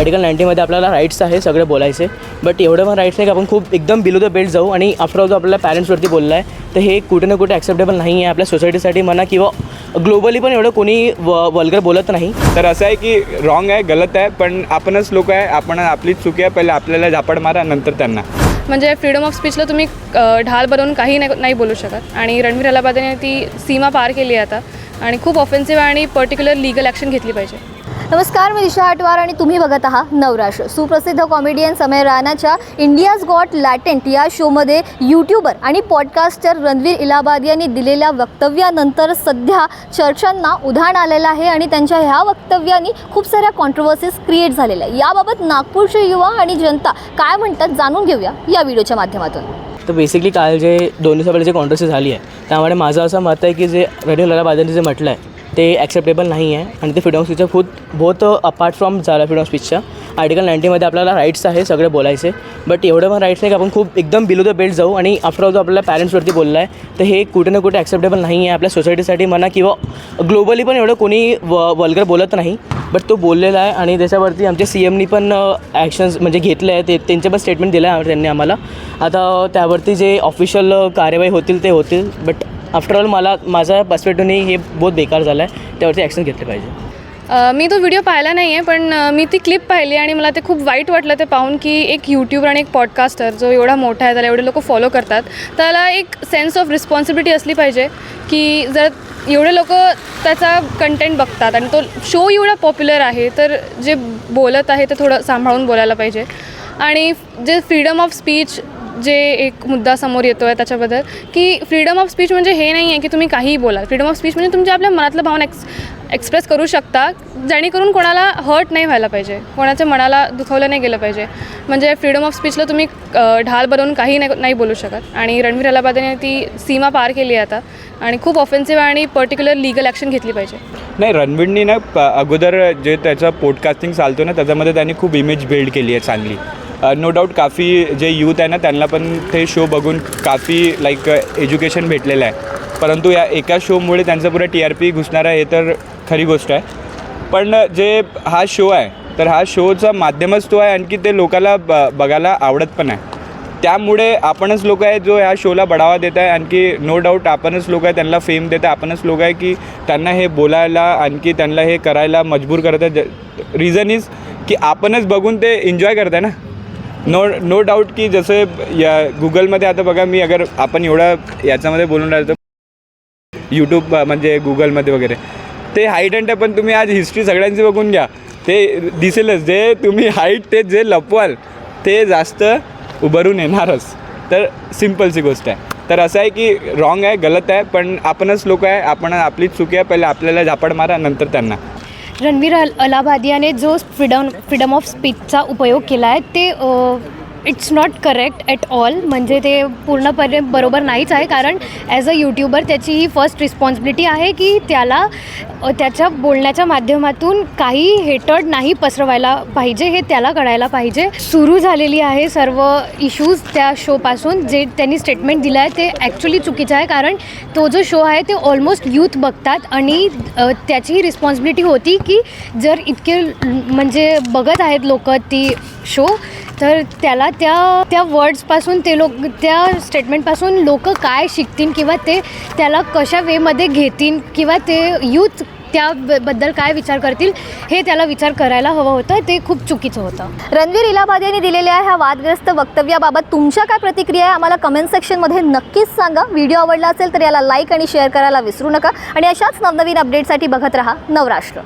Article 90मध्ये आपल्याला rights आहे सगळे बोलायचे, बट एवढं पण राईट्स नाही की आपण खूप एकदम बिलो द बेल्ट जाऊ. आणि आफ्टर ऑल जो आपल्याला पॅरेंट्सवरती बोलला आहे, तर हे कुठे ना कुठे ॲक्सेप्टेबल नाही आहे आपल्या सोसायटीसाठी म्हणा, किंवा ग्लोबली पण एवढं कोणी वल्गर बोलत नाही. तर असं आहे की रॉंग आहे, गलत आहे, पण आपणच लोक आहे, आपण आपलीच चुकी आहे. पहिले आपल्याला झापड मारा, नंतर त्यांना. म्हणजे फ्रीडम ऑफ स्पीचला तुम्ही ढाल बनवून काही नाही बोलू शकत. आणि रणवीर अलाहाबादीने ती सीमा पार केली आहे आता, आणि खूप ऑफेन्सिव्ह आणि पर्टिक्युलर लीगल ॲक्शन घेतली पाहिजे. नमस्कार, मी दिशा आटवार आणि तुम्ही बघत आहात नवराष्ट्र. सुप्रसिद्ध कॉमेडियन समय राणाच्या इंडियाज गॉट लॅटेंट या शोमध्ये यूट्यूबर आणि पॉडकास्टर रणवीर अलाहाबादी यांनी दिलेल्या वक्तव्यानंतर सध्या चर्चांना उधाण आलेलं आहे आणि त्यांच्या ह्या वक्तव्यांनी खूप साऱ्या कॉन्ट्रोवर्सीज क्रिएट झालेल्या आहे. याबाबत नागपूरचे युवा आणि जनता काय म्हणतात जाणून घेऊया या व्हिडिओच्या माध्यमातून. तर बेसिकली काल जे 2 दिवसापहिले जे कॉन्ट्रोवर्सी झाली आहे, त्यामुळे माझं असं मत आहे की जे रणवीर अलाहाबादीने जे म्हटलं आहे ते ॲक्सेप्टेबल नाही आहे. आणि ते फ्रीडम ऑफ स्पीचच्या बहुत अपार्ट फ्रॉम झालं. फ्रीडम ऑफ स्पीचच्या आर्टिकल 90मध्ये आपल्याला राईट्स आहे सगळे बोलायचे, बट एवढं पण राईट्स नाही की आपण खूप एकदम बिलो द बेल्ट जाऊ. आणि आफ्टर ऑल जो आपल्याला पॅरेंट्सवरती बोलला आहे, तर हे कुठे ना कुठे ॲक्सेप्टेबल नाही आहे आपल्या सोसायटीसाठी म्हणा, किंवा ग्लोबली पण एवढं कोणी वल्गर बोलत नाही, बट तो बोललेला आहे. आणि त्याच्यावरती आमच्या CMनी पण ॲक्शन्स म्हणजे घेतले आहे, त्यांचे पण स्टेटमेंट दिलं आहे त्यांनी आम्हाला. आता त्यावरती जे ऑफिशियल कार्यवाही होतील ते होतील, बट आफ्टर ऑल माझ्या पर्स्पेक्टिव्हने हे बहुत बेकार झालं आहे. त्यावरती ॲक्शन घेतले पाहिजे. मी तो व्हिडिओ पाहिला नाही आहे, पण मी ती क्लिप पाहिली आणि मला ते खूप वाईट वाटलं ते पाहून की एक यूट्यूबर आणि एक पॉडकास्टर जो एवढा मोठा आहे, त्याला एवढे लोक फॉलो करतात, त्याला एक सेन्स ऑफ रिस्पॉन्सिबिलिटी असली पाहिजे की जर एवढे लोक त्याचा कंटेंट बघतात आणि तो शो एवढा पॉप्युलर आहे, तर जे बोलत आहे ते थोडं सांभाळून बोलायला पाहिजे. आणि जे फ्रीडम ऑफ स्पीच जे एक मुद्दा समोर येतो आहे त्याच्याबद्दल, की फ्रीडम ऑफ स्पीच म्हणजे हे नाही आहे की तुम्ही काहीही बोला. फ्रीडम ऑफ स्पीच म्हणजे तुमच्या आपल्या मनातलं भावना एक्सप्रेस करू शकता, जेणेकरून कोणाला हर्ट नाही व्हायला पाहिजे, कोणाच्या मनाला दुखवलं नाही गेलं पाहिजे. म्हणजे फ्रीडम ऑफ स्पीचला तुम्ही ढाल बनवून काही नाही बोलू शकत. आणि रणवीर अलाहाबादीने ती सीमा पार केली आहे आता, आणि खूप ऑफेन्सिव्ह आणि पर्टिक्युलर लीगल ॲक्शन घेतली पाहिजे. नाही, रणवीरनी ना अगोदर जे त्याचं पॉडकास्टिंग चालतो ना, त्याच्यामध्ये त्यांनी खूप इमेज बिल्ड केली आहे चांगली. नो डाऊट काफी जे यूथ आहे ना, त्यांना पण ते शो बघून काफी एज्युकेशन भेटलेलं आहे. परंतु या एका शोमुळे त्यांचं पुढे TRP घुसणार आहे, हे तर खरी गोष्ट आहे. पण जे हा शो आहे, तर हा शोचा माध्यमच तो आहे, आणखी ते लोकांना बघायला आवडत पण आहे. त्यामुळे आपणच लोक आहे जो ह्या शोला बढावा देत आहे. आणखी नो डाऊट आपणच लोक आहे त्यांना फेम देत आहे. आपणच लोक आहे की त्यांना हे बोलायला आणखी त्यांना हे करायला मजबूर करत आहे. रिझन इज की आपणच बघून ते एन्जॉय करत आहे ना. नो डाऊट की जसं या गुगलमध्ये आता बघा, मी अगर आपण एवढा याच्यामध्ये बोलून राहिलो यूट्यूब म्हणजे गुगलमध्ये वगैरे, ते हाईट अँड पण तुम्ही आज हिस्ट्री सगळ्यांची बघून घ्या, ते दिसेलच. जे तुम्ही हाईट ते जे लपवाल ते जास्त उभारून येणारच. तर सिम्पलची गोष्ट आहे. तर असं आहे की रॉंग आहे, गलत आहे, पण आपणच लोक आहे, आपण आपलीच चुकी आहे. पहिले आपल्याला झापड मारा, नंतर त्यांना. रणवीर अलाहाबादी याने जो फ्रीडम ऑफ स्पीचचा उपयोग केला आहे ते it's not correct at all. म्हणजे ते पूर्णपणे बरोबर नाहीच आहे, कारण ॲज अ यूट्यूबर त्याची ही फर्स्ट रिस्पॉन्सिबिलिटी आहे की त्याला त्याच्या बोलण्याच्या माध्यमातून काही हेटर्ड नाही पसरवायला पाहिजे, हे त्याला कळायला पाहिजे. सुरू झालेली आहे सर्व इश्यूज त्या शोपासून. जे त्यांनी स्टेटमेंट दिलं आहे ते ॲक्च्युली चुकीचं आहे, कारण तो जो शो आहे ते ऑलमोस्ट यूथ बघतात आणि त्याची ही रिस्पॉन्सिबिलिटी होती की जर इतके म्हणजे बघत आहेत लोक ती शो, तर त्याला त्या वर्ड्सपासून ते त्या स्टेटमेंटपासून लोक काय शिकतील किंवा ते त्याला कशा वेमध्ये घेतील किंवा ते यूथ त्याबद्दल काय विचार करतील हे त्याला विचार करायला हवं होतं. ते खूप चुकीचं होतं. रणवीर अलाहाबादी यांनी दिलेल्या ह्या वादग्रस्त वक्तव्याबाबत तुमच्या काय प्रतिक्रिया आहे आम्हाला कमेंट सेक्शनमध्ये नक्कीच सांगा. व्हिडिओ आवडला असेल तर याला लाईक आणि शेअर करायला विसरू नका. आणि अशाच नवनवीन अपडेटसाठी बघत रहा नवराष्ट्र.